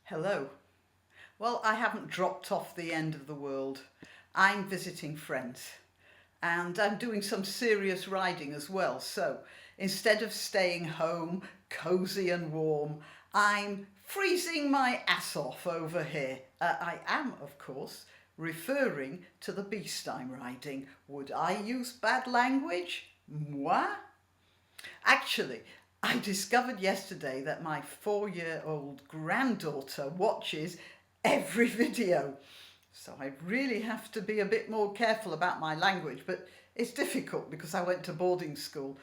Hello. Well, I haven't dropped off the end of the world. I'm visiting friends and I'm doing some serious riding as well. So instead of staying home, cosy and warm, I'm freezing my ass off over here. I am, of course, referring to the beast I'm riding. Would I use bad language? Moi? Actually, I discovered yesterday that my 4-year-old granddaughter watches every video. So I really have to be a bit more careful about my language, but it's difficult because I went to boarding school.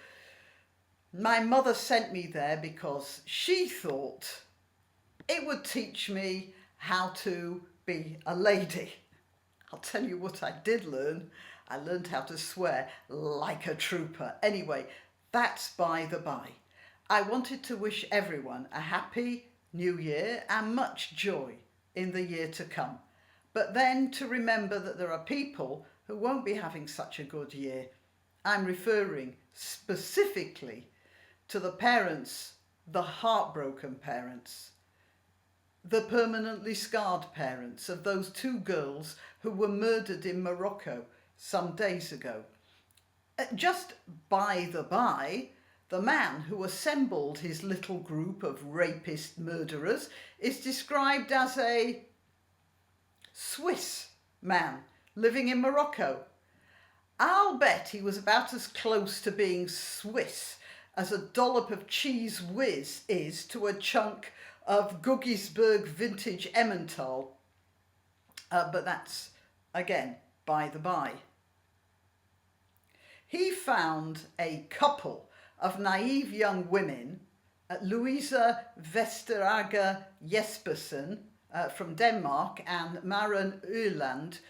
My mother sent me there because she thought it would teach me how to be a lady. I'll tell you what I did learn. I learned how to swear like a trooper. Anyway, that's by the by. I wanted to wish everyone a happy new year and much joy in the year to come. But then to remember that there are people who won't be having such a good year. I'm referring specifically to the parents, the heartbroken parents, the permanently scarred parents of those 2 girls who were murdered in Morocco some days ago. Just by the by, the man who assembled his little group of rapist murderers is described as a Swiss man living in Morocco. I'll bet he was about as close to being Swiss as a dollop of cheese whiz is to a chunk of Guggisberg vintage Emmental. But that's, again, by the by. He found a couple of naive young women, Louisa Vestergaard Jespersen from Denmark and Maren Øland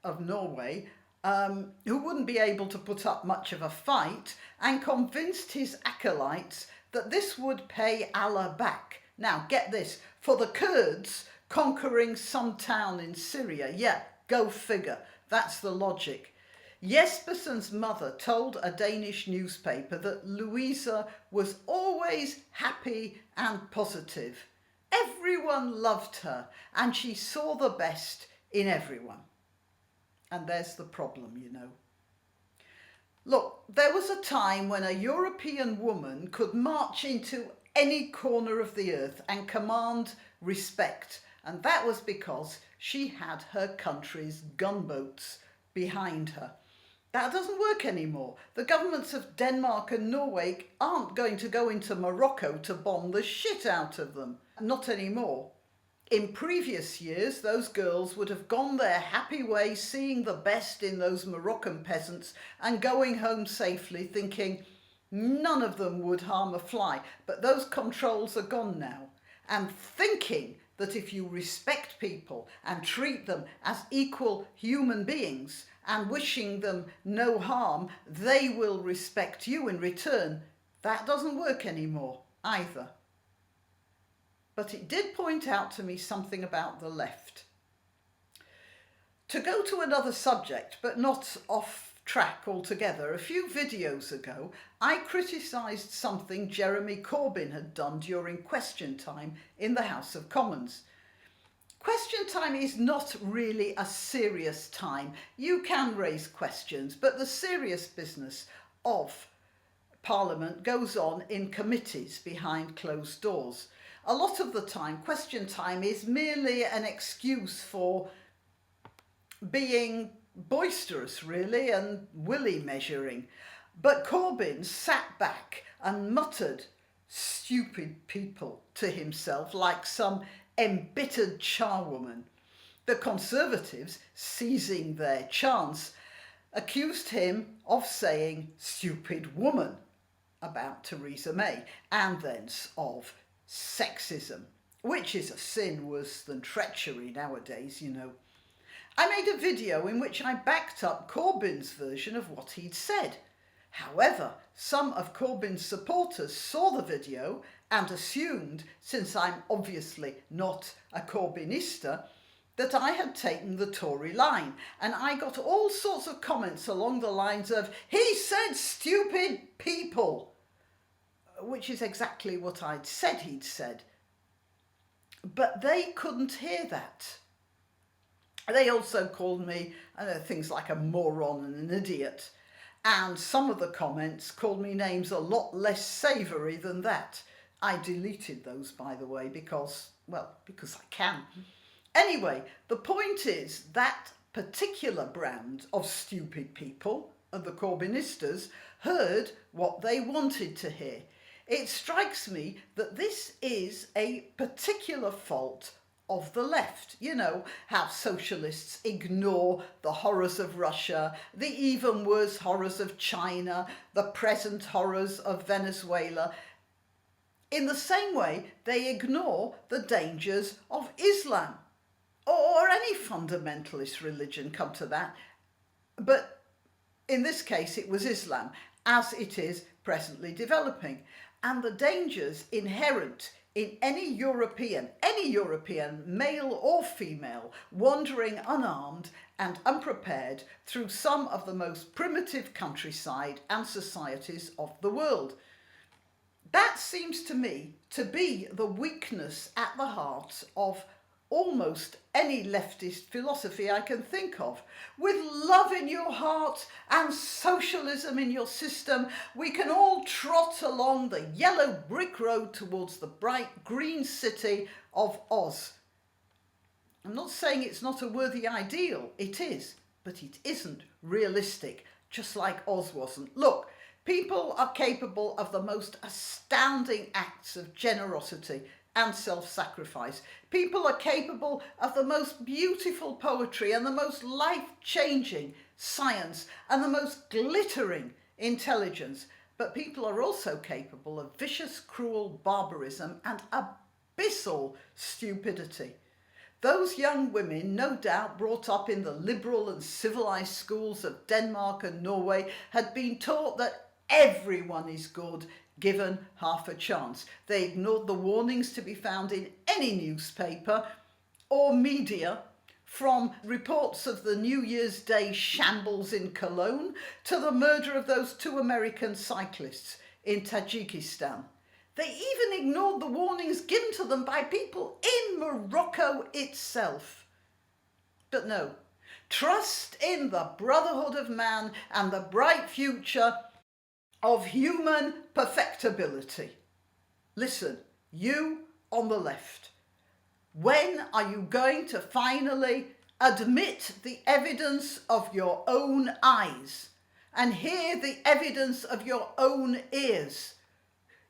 of Norway, who wouldn't be able to put up much of a fight, and convinced his acolytes that this would pay Allah back. Now, get this, for the Kurds conquering some town in Syria. Yeah, go figure. That's the logic. Jespersen's mother told a Danish newspaper that Louisa was always happy and positive. Everyone loved her and she saw the best in everyone. And there's the problem, you know. Look, there was a time when a European woman could march into any corner of the earth and command respect. And that was because she had her country's gunboats behind her. That doesn't work anymore. The governments of Denmark and Norway aren't going to go into Morocco to bomb the shit out of them. Not anymore. In previous years, those girls would have gone their happy way, seeing the best in those Moroccan peasants and going home safely, thinking none of them would harm a fly. But those controls are gone now. And thinking that if you respect people and treat them as equal human beings and wishing them no harm, they will respect you in return, that doesn't work anymore either. But it did point out to me something about the left. To go to another subject, but not off track altogether, a few videos ago, I criticised something Jeremy Corbyn had done during question time in the House of Commons. Question time is not really a serious time. You can raise questions, but the serious business of Parliament goes on in committees behind closed doors. A lot of the time, question time is merely an excuse for being boisterous, really, and willy measuring. But Corbyn sat back and muttered "stupid people" to himself like some embittered charwoman. The Conservatives, seizing their chance, accused him of saying "stupid woman" about Theresa May, and thence of sexism, which is a sin worse than treachery nowadays, you know. I made a video in which I backed up Corbyn's version of what he'd said. However, some of Corbyn's supporters saw the video and assumed, since I'm obviously not a Corbynista, that I had taken the Tory line. And I got all sorts of comments along the lines of, "He said stupid people," which is exactly what I'd said he'd said. But they couldn't hear that. They also called me things like a moron and an idiot. And some of the comments called me names a lot less savoury than that. I deleted those, by the way, because I can. Anyway, the point is that particular brand of stupid people, the Corbynistas, heard what they wanted to hear. It strikes me that this is a particular fault of the left. You know, how socialists ignore the horrors of Russia, the even worse horrors of China, the present horrors of Venezuela. In the same way, they ignore the dangers of Islam or any fundamentalist religion, come to that. But in this case, it was Islam, as it is presently developing, and the dangers inherent in any European, male or female, wandering unarmed and unprepared through some of the most primitive countryside and societies of the world. That seems to me to be the weakness at the heart of almost any leftist philosophy I can think of. With love in your heart and socialism in your system, we can all trot along the yellow brick road towards the bright green city of Oz. I'm not saying it's not a worthy ideal, it is, but it isn't realistic, just like Oz wasn't. Look, people are capable of the most astounding acts of generosity and self-sacrifice. People are capable of the most beautiful poetry and the most life-changing science and the most glittering intelligence. But people are also capable of vicious, cruel barbarism and abyssal stupidity. Those young women, no doubt brought up in the liberal and civilised schools of Denmark and Norway, had been taught that everyone is good given half a chance. They ignored the warnings to be found in any newspaper or media, from reports of the New Year's Day shambles in Cologne to the murder of those 2 American cyclists in Tajikistan. They even ignored the warnings given to them by people in Morocco itself. But no, trust in the brotherhood of man and the bright future of human perfectibility. Listen, you on the left, when are you going to finally admit the evidence of your own eyes and hear the evidence of your own ears?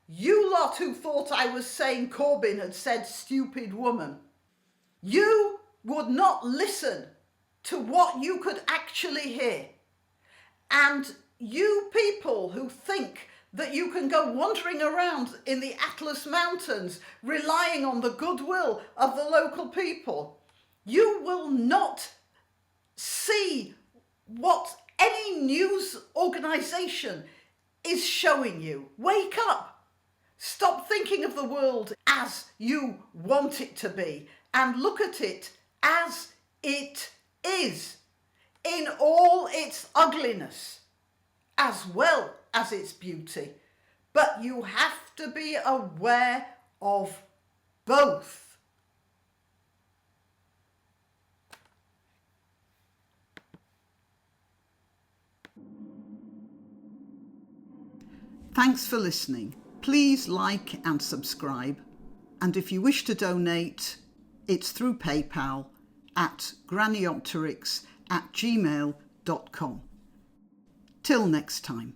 You lot who thought I was saying Corbyn had said stupid woman, you would not listen to what you could actually hear. And you people who think that you can go wandering around in the Atlas Mountains relying on the goodwill of the local people, you will not see what any news organisation is showing you. Wake up! Stop thinking of the world as you want it to be and look at it as it is, in all its ugliness as well as its beauty. But you have to be aware of both. Thanks for listening. Please like and subscribe. And if you wish to donate, it's through PayPal at grannyopteryx@gmail.com. Till next time.